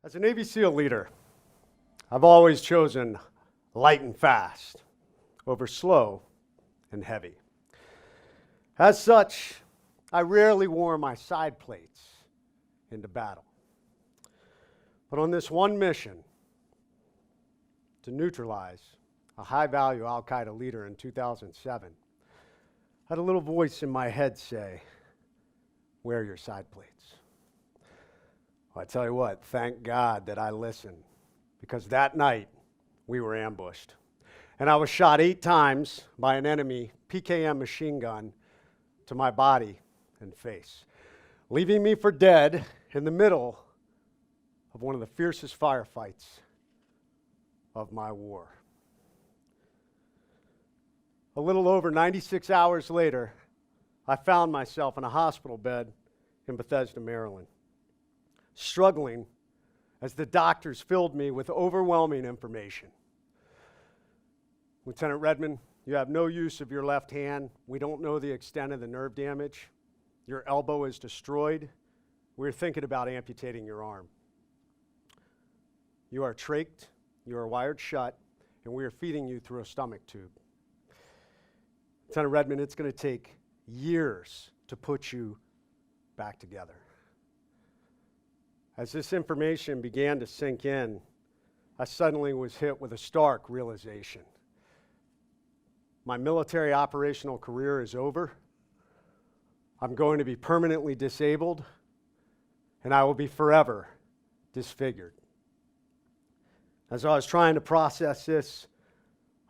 As a Navy SEAL leader, I've always chosen light and fast over slow and heavy. As such, I rarely wore my side plates into battle. But on this one mission to neutralize a high-value Al-Qaeda leader in 2007, I had a little voice in my head say, "Wear your side plates." Well, I tell you what, thank God that I listened, because that night we were ambushed. And I was shot 8 times by an enemy PKM machine gun to my body and face, leaving me for dead in the middle of one of the fiercest firefights of my war. A little over 96 hours later, I found myself in a hospital bed in Bethesda, Maryland, struggling as the doctors filled me with overwhelming information. Lieutenant Redman, you have no use of your left hand. We don't know the extent of the nerve damage. Your elbow is destroyed. We're thinking about amputating your arm. You are trached, you are wired shut, and we are feeding you through a stomach tube. Lieutenant Redman, it's going to take years to put you back together. As this information began to sink in, I suddenly was hit with a stark realization. My military operational career is over. I'm going to be permanently disabled, and I will be forever disfigured. As I was trying to process this,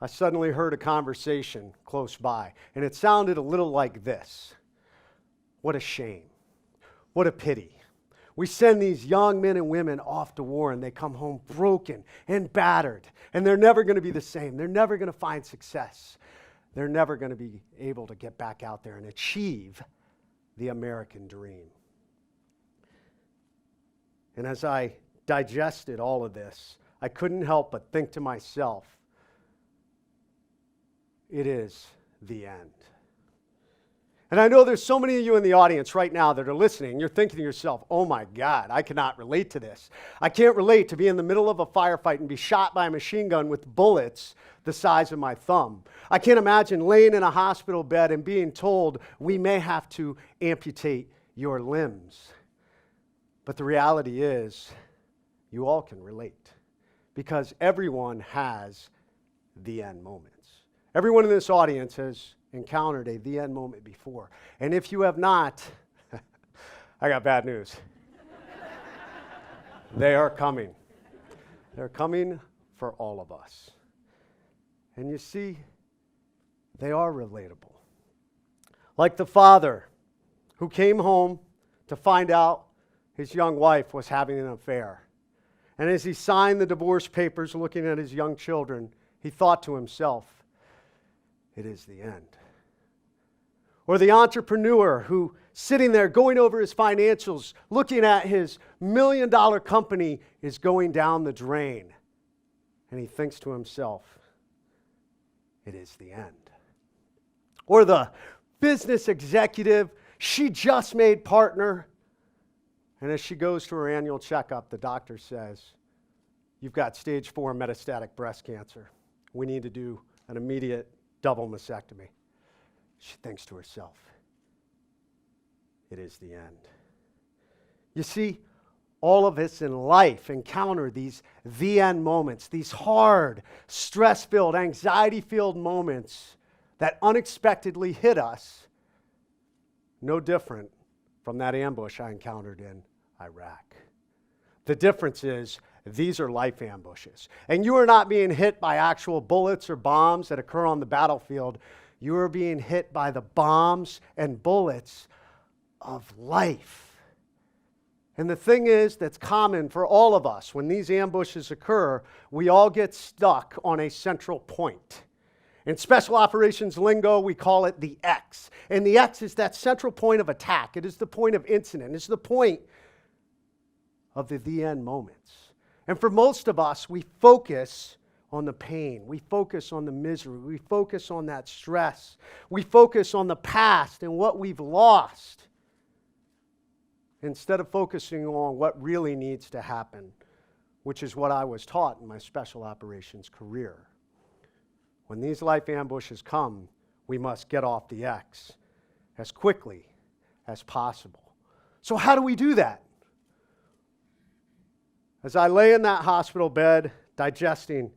I suddenly heard a conversation close by, and it sounded a little like this. What a shame. What a pity. We send these young men and women off to war, and they come home broken and battered, and they're never going to be the same. They're never going to find success. They're never going to be able to get back out there and achieve the American dream. And as I digested all of this, I couldn't help but think to myself, it is the end. And I know there's so many of you in the audience right now that are listening. You're thinking to yourself, oh my God, I cannot relate to this. I can't relate to be in the middle of a firefight and be shot by a machine gun with bullets the size of my thumb. I can't imagine laying in a hospital bed and being told we may have to amputate your limbs. But the reality is, you all can relate, because everyone has the end moments. Everyone in this audience has encountered a the end moment before. And if you have not, I got bad news. They are coming. They're coming for all of us. And you see, they are relatable. Like the father who came home to find out his young wife was having an affair. And as he signed the divorce papers looking at his young children, he thought to himself, it is the end. Or the entrepreneur who, sitting there going over his financials, looking at his $1 million company is going down the drain. And he thinks to himself, it is the end. Or the business executive, she just made partner. And as she goes to her annual checkup, the doctor says, you've got stage 4 metastatic breast cancer. We need to do an immediate double mastectomy. She thinks to herself, it is the end. You see, all of us in life encounter these the end moments, these hard, stress-filled, anxiety-filled moments that unexpectedly hit us, no different from that ambush I encountered in Iraq. The difference is, these are life ambushes. And you are not being hit by actual bullets or bombs that occur on the battlefield. You are being hit by the bombs and bullets of life. And the thing is that's common for all of us, when these ambushes occur, we all get stuck on a central point. In special operations lingo, we call it the X. And the X is that central point of attack. It is the point of incident. It's the point of the end moments. And for most of us, we focus on the pain. We focus on the misery. We focus on that stress. We focus on the past and what we've lost, instead of focusing on what really needs to happen which is what I was taught in my special operations career. When these life ambushes come, we must get off the X as quickly as possible. So how do we do that? As I lay in that hospital bed, digesting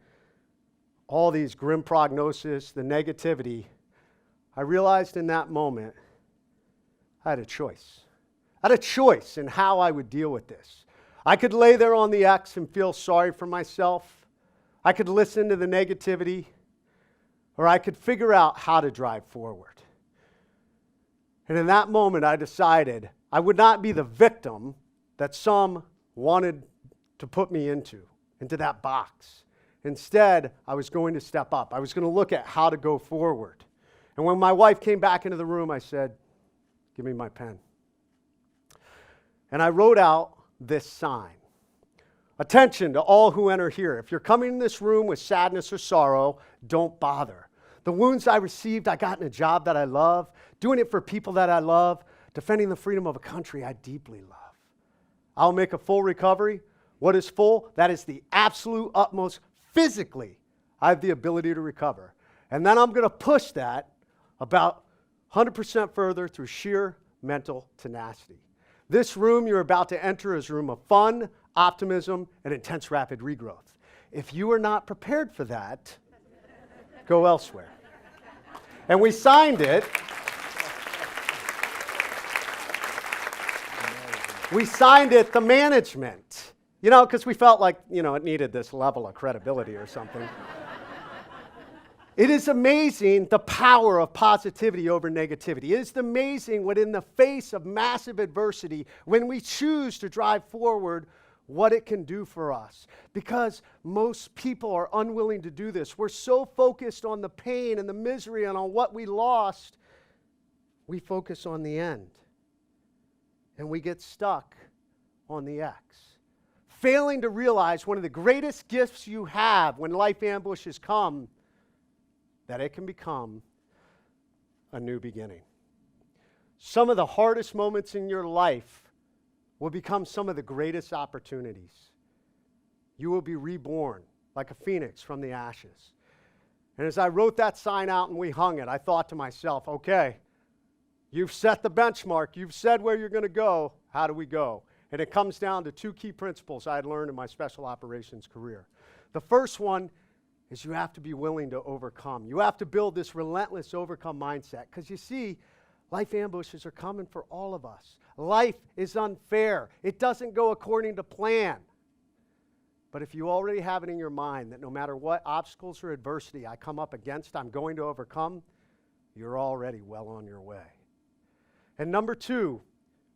all these grim prognoses, the negativity, I realized in that moment I had a choice. I had a choice in how I would deal with this. I could lay there on the X and feel sorry for myself. I could listen to the negativity, or I could figure out how to drive forward. And in that moment, I decided I would not be the victim that some wanted to put me into that box. Instead, I was going to step up. I was going to look at how to go forward. And when my wife came back into the room, I said, "Give me my pen." And I wrote out this sign. Attention to all who enter here. If you're coming in this room with sadness or sorrow, don't bother. The wounds I received, I got in a job that I love, doing it for people that I love, defending the freedom of a country I deeply love. I'll make a full recovery. What is full? That is the absolute utmost physically I have the ability to recover. And then I'm going to push that about 100% further through sheer mental tenacity. This room you're about to enter is a room of fun, optimism, and intense rapid regrowth. If you are not prepared for that, go elsewhere. And we signed it. We signed it, the management. You know, because we felt like, it needed this level of credibility or something. It is amazing the power of positivity over negativity. It is amazing what in the face of massive adversity, when we choose to drive forward, what it can do for us. Because most people are unwilling to do this. We're so focused on the pain and the misery and on what we lost, we focus on the end. And we get stuck on the X. Failing to realize one of the greatest gifts you have when life ambushes come, that it can become a new beginning. Some of the hardest moments in your life will become some of the greatest opportunities. You will be reborn like a phoenix from the ashes. And as I wrote that sign out and we hung it, I thought to myself, okay, you've set the benchmark. You've said where you're going to go. How do we go? And it comes down to two key principles I had learned in my special operations career. The first one is you have to be willing to overcome. You have to build this relentless overcome mindset. Because you see, life ambushes are coming for all of us. Life is unfair. It doesn't go according to plan. But if you already have it in your mind that no matter what obstacles or adversity I come up against, I'm going to overcome, you're already well on your way. And number two,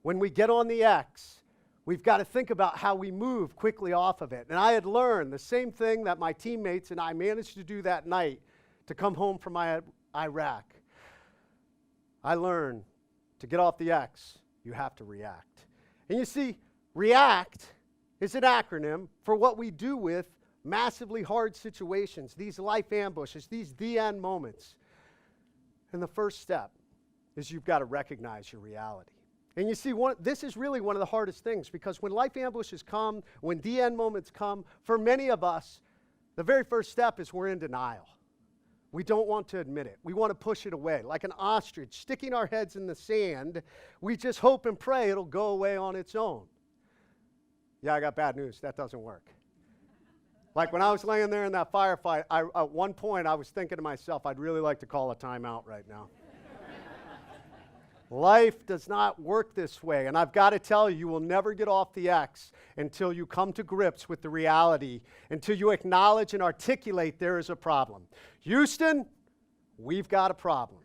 when we get on the X, we've got to think about how we move quickly off of it. And I had learned the same thing that my teammates and I managed to do that night to come home from Iraq. I learned to get off the X, you have to react. And you see, react is an acronym for what we do with massively hard situations, these life ambushes, these the end moments. And the first step is you've got to recognize your reality. And you see, this is really one of the hardest things, because when life ambushes come, when the end moments come, for many of us, the very first step is we're in denial. We don't want to admit it. We want to push it away. Like an ostrich sticking our heads in the sand, we just hope and pray it'll go away on its own. Yeah, I got bad news. That doesn't work. Like when I was laying there in that firefight, at one point I was thinking to myself, I'd really like to call a timeout right now. Life does not work this way, and I've got to tell you, you will never get off the X until you come to grips with the reality, until you acknowledge and articulate there is a problem. Houston, we've got a problem.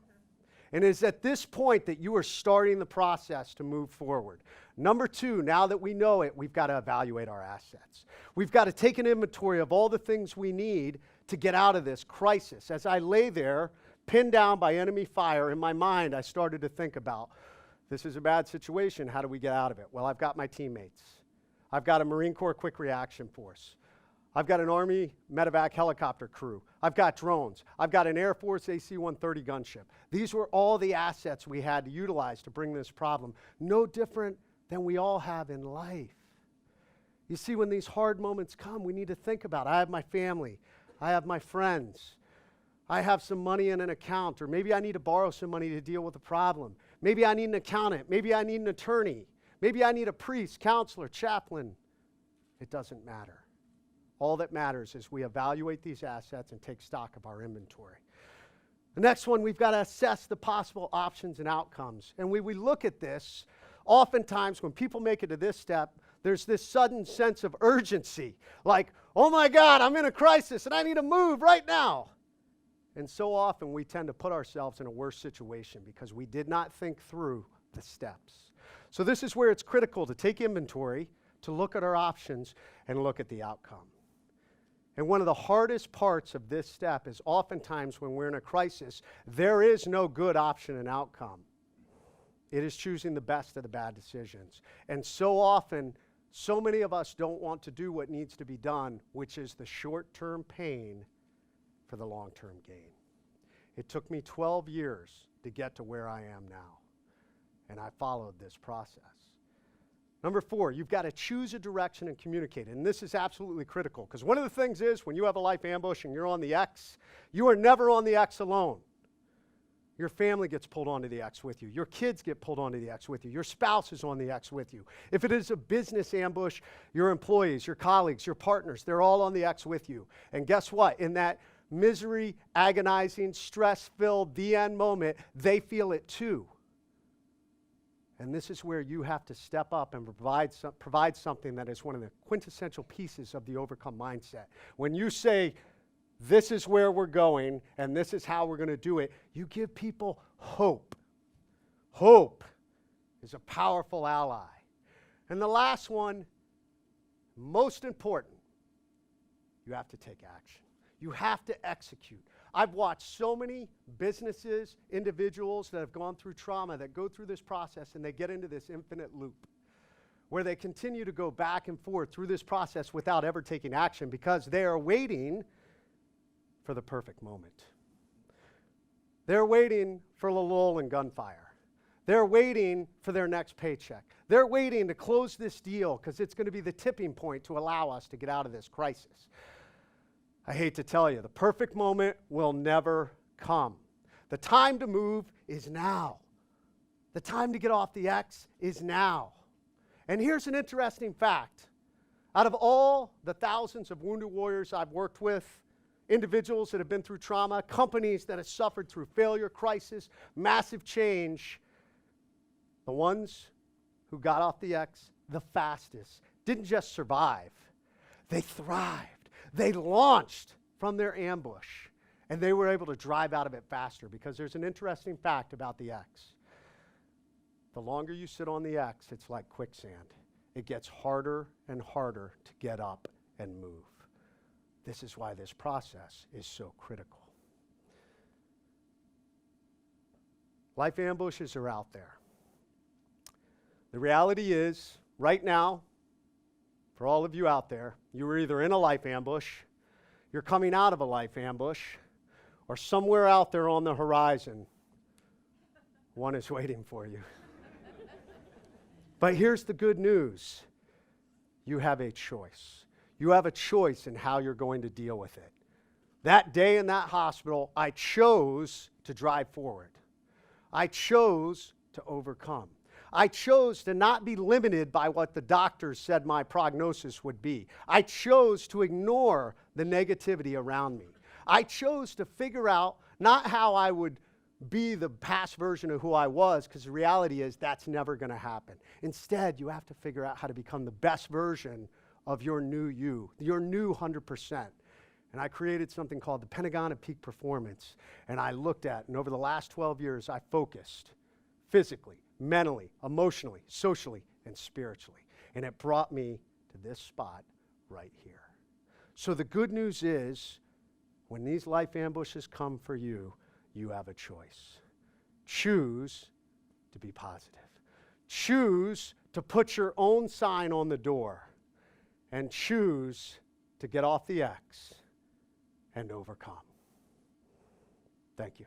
And it is at this point that you are starting the process to move forward. Number two, now that we know it, we've got to evaluate our assets. We've got to take an inventory of all the things we need to get out of this crisis. As I lay there, pinned down by enemy fire, in my mind, I started to think about, this is a bad situation. How do we get out of it? Well, I've got my teammates. I've got a Marine Corps quick reaction force. I've got an Army medevac helicopter crew. I've got drones. I've got an Air Force AC-130 gunship. These were all the assets we had to utilize to bring this problem. No different than we all have in life. You see, when these hard moments come, we need to think about, I have my family, I have my friends, I have some money in an account, or maybe I need to borrow some money to deal with a problem. Maybe I need an accountant, maybe I need an attorney, maybe I need a priest, counselor, chaplain. It doesn't matter. All that matters is we evaluate these assets and take stock of our inventory. The next one, we've got to assess the possible options and outcomes. And when we look at this, oftentimes when people make it to this step, there's this sudden sense of urgency. Like, oh my God, I'm in a crisis and I need to move right now. And so often we tend to put ourselves in a worse situation because we did not think through the steps. So this is where it's critical to take inventory, to look at our options, and look at the outcome. And one of the hardest parts of this step is oftentimes when we're in a crisis, there is no good option and outcome. It is choosing the best of the bad decisions. And so often, so many of us don't want to do what needs to be done, which is the short-term pain for the long-term gain. It took me 12 years to get to where I am now, and I followed this process. Number 4, you've got to choose a direction and communicate. And this is absolutely critical, because one of the things is when you have a life ambush and you're on the X, you are never on the X alone. Your family gets pulled onto the X with you. Your kids get pulled onto the X with you. Your spouse is on the X with you. If it is a business ambush, your employees, your colleagues, your partners, they're all on the X with you. And guess what? In that misery, agonizing, stress-filled, the end moment, they feel it too. And this is where you have to step up and provide something that is one of the quintessential pieces of the overcome mindset. When you say, this is where we're going, and this is how we're going to do it, you give people hope. Hope is a powerful ally. And the last one, most important, you have to take action. You have to execute. I've watched so many businesses, individuals that have gone through trauma that go through this process and they get into this infinite loop where they continue to go back and forth through this process without ever taking action because they are waiting for the perfect moment. They're waiting for a lull and gunfire. They're waiting for their next paycheck. They're waiting to close this deal because it's going to be the tipping point to allow us to get out of this crisis. I hate to tell you, the perfect moment will never come. The time to move is now. The time to get off the X is now. And here's an interesting fact. Out of all the thousands of wounded warriors I've worked with, individuals that have been through trauma, companies that have suffered through failure, crisis, massive change, the ones who got off the X the fastest didn't just survive, they thrived. They launched from their ambush, and they were able to drive out of it faster because there's an interesting fact about the X. The longer you sit on the X, it's like quicksand. It gets harder and harder to get up and move. This is why this process is so critical. Life ambushes are out there. The reality is, right now, for all of you out there, you were either in a life ambush, you're coming out of a life ambush, or somewhere out there on the horizon, one is waiting for you. But here's the good news. You have a choice. You have a choice in how you're going to deal with it. That day in that hospital, I chose to drive forward. I chose to overcome. I chose to not be limited by what the doctors said my prognosis would be. I chose to ignore the negativity around me. I chose to figure out not how I would be the past version of who I was, because the reality is that's never going to happen. Instead, you have to figure out how to become the best version of your new you, your new 100%. And I created something called the Pentagon of Peak Performance. And I looked at, and over the last 12 years, I focused physically, mentally, emotionally, socially, and spiritually. And it brought me to this spot right here. So the good news is, when these life ambushes come for you, you have a choice. Choose to be positive. Choose to put your own sign on the door. And choose to get off the X and overcome. Thank you.